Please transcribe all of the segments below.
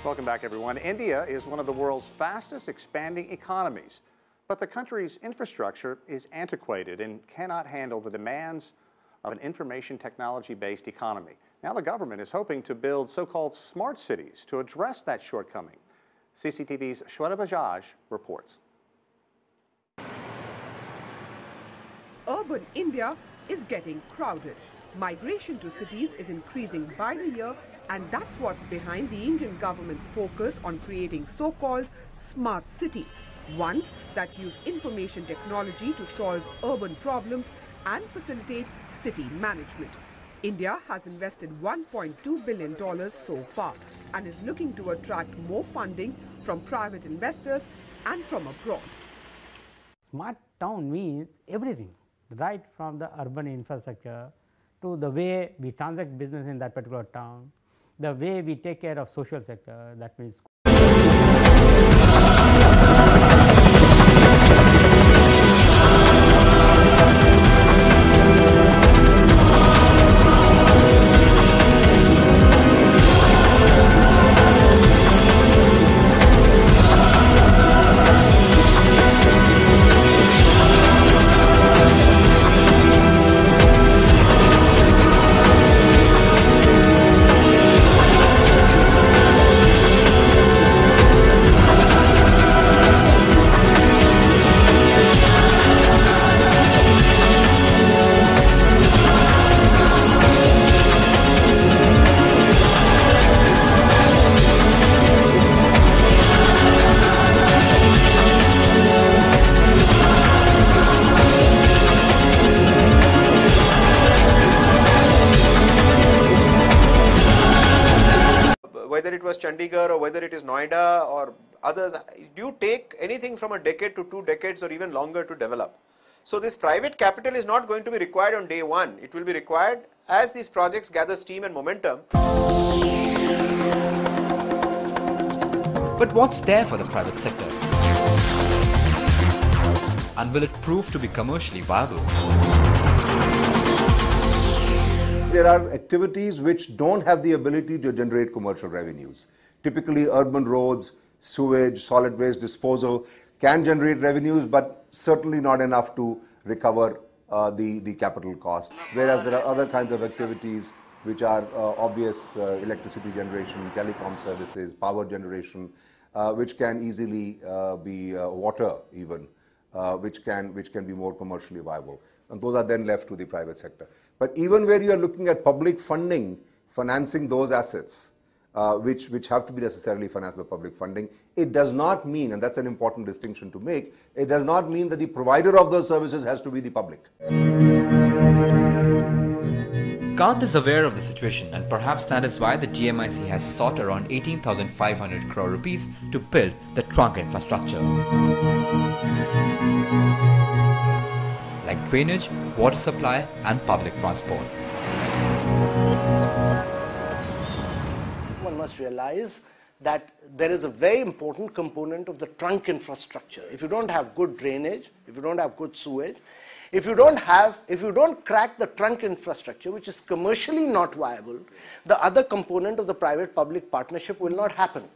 Welcome back, everyone. India is one of the world's fastest expanding economies, but the country's infrastructure is antiquated and cannot handle the demands of an information technology-based economy. Now the government is hoping to build so-called smart cities to address that shortcoming. CCTV's Shweta Bajaj reports. Urban India is getting crowded. Migration to cities is increasing by the year, and that's what's behind the Indian government's focus on creating so-called smart cities, ones that use information technology to solve urban problems and facilitate city management. India has invested $1.2 billion so far and is looking to attract more funding from private investors and from abroad. Smart town means everything, right from the urban infrastructure to the way we transact business in that particular town, the way we take care of social sector, that means whether it was Chandigarh or whether it is Noida or others, do you take anything from a decade to 2 decades or even longer to develop? So this private capital is not going to be required on day one. It will be required as these projects gather steam and momentum. But what's there for the private sector? And will it prove to be commercially viable? There are activities which don't have the ability to generate commercial revenues. Typically, urban roads, sewage, solid waste disposal can generate revenues, but certainly not enough to recover the capital cost. Whereas there are other kinds of activities which are obvious, electricity generation, telecom services, power generation, which can easily be water even, which can be more commercially viable. And those are then left to the private sector. But even where you are looking at public funding, financing those assets, which have to be necessarily financed by public funding, it does not mean, and that's an important distinction to make, it does not mean that the provider of those services has to be the public. Kant is aware of the situation, and perhaps that is why the DMIC has sought around 18,500 crore rupees to build the trunk infrastructure, like drainage, water supply and public transport. One must realize that there is a very important component of the trunk infrastructure. If you don't have good drainage, if you don't have good sewage, if you don't crack the trunk infrastructure, which is commercially not viable, the other component of the private-public partnership will not happen.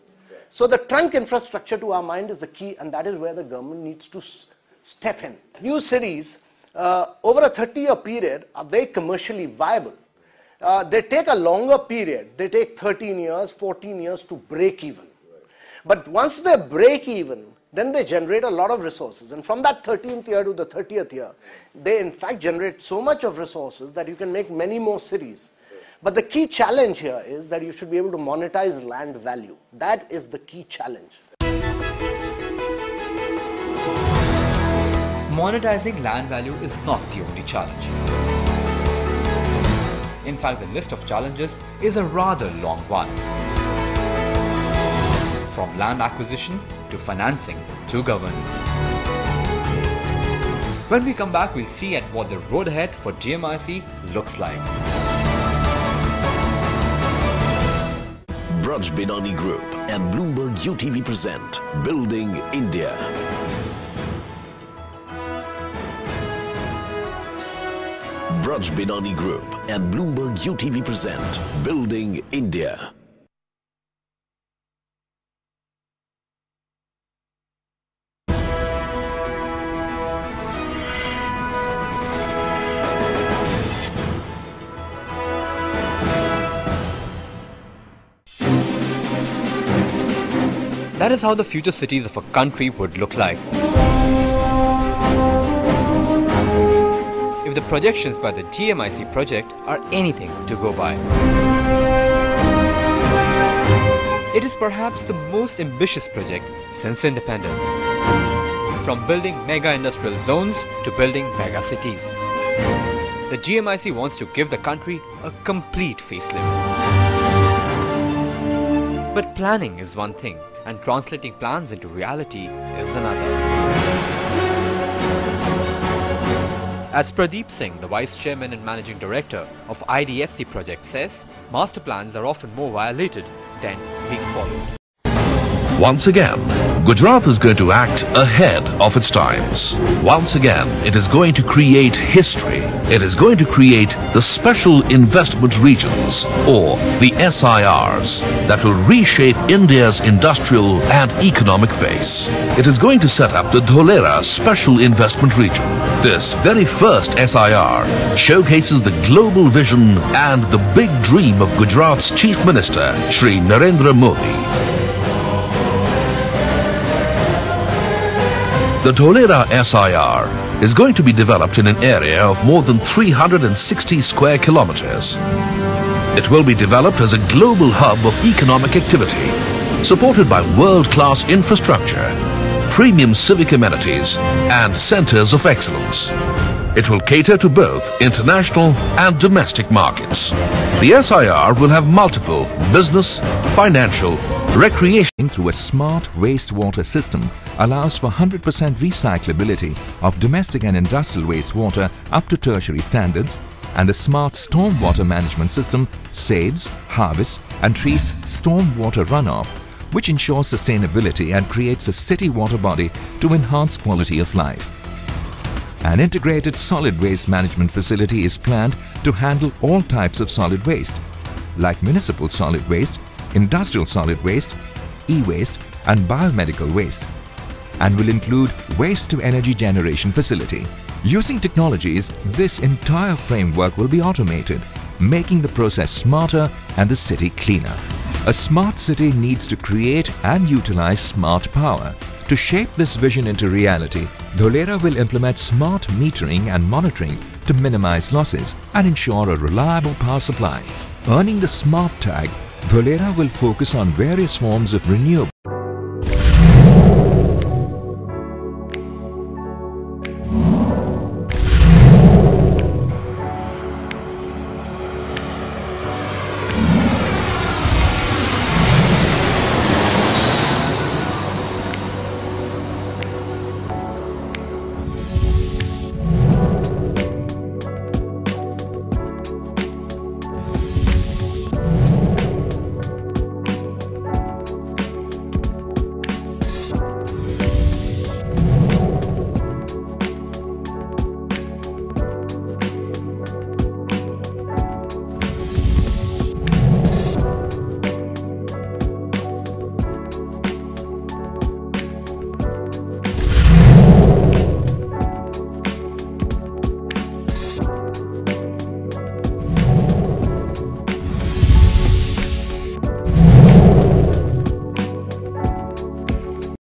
So the trunk infrastructure, to our mind, is the key, and that is where the government needs to step in. New cities, over a 30-year period, are very commercially viable. They take a longer period. They take 13 years, 14 years to break even. But once they break even, then they generate a lot of resources. And from that 13th year to the 30th year, they in fact generate so much of resources that you can make many more cities. But the key challenge here is that you should be able to monetize land value. That is the key challenge. Monetizing land value is not the only challenge. In fact, the list of challenges is a rather long one. From land acquisition to financing to governance. When we come back, we'll see at what the road ahead for DMIC looks like. Braj Binani Group and Bloomberg UTV present Building India. Braj Binani Group and Bloomberg UTV present Building India. That is how the future cities of a country would look like. If the projections by the GMIC project are anything to go by. It is perhaps the most ambitious project since independence. From building mega industrial zones to building mega cities. The GMIC wants to give the country a complete facelift. But planning is one thing, and translating plans into reality is another. As Pradeep Singh, the Vice Chairman and Managing Director of IDFC project says, master plans are often more violated than being followed. Once again, Gujarat is going to act ahead of its times. Once again, it is going to create history. It is going to create the Special Investment Regions, or the SIRs, that will reshape India's industrial and economic base. It is going to set up the Dholera Special Investment Region. This very first SIR showcases the global vision and the big dream of Gujarat's Chief Minister, Shri Narendra Modi. The Dholera SIR is going to be developed in an area of more than 360 square kilometers. It will be developed as a global hub of economic activity, supported by world-class infrastructure, premium civic amenities, and centers of excellence. It will cater to both international and domestic markets. The SIR will have multiple business, financial, recreation. Through a smart wastewater system allows for 100% recyclability of domestic and industrial wastewater up to tertiary standards, and the smart stormwater management system saves, harvests and treats stormwater runoff, which ensures sustainability and creates a city water body to enhance quality of life. An integrated solid waste management facility is planned to handle all types of solid waste, like municipal solid waste, industrial solid waste, e-waste and biomedical waste, and will include waste-to-energy generation facility. Using technologies, this entire framework will be automated, making the process smarter and the city cleaner. A smart city needs to create and utilize smart power. To shape this vision into reality, Dholera will implement smart metering and monitoring to minimize losses and ensure a reliable power supply. Earning the smart tag, Dholera will focus on various forms of renewable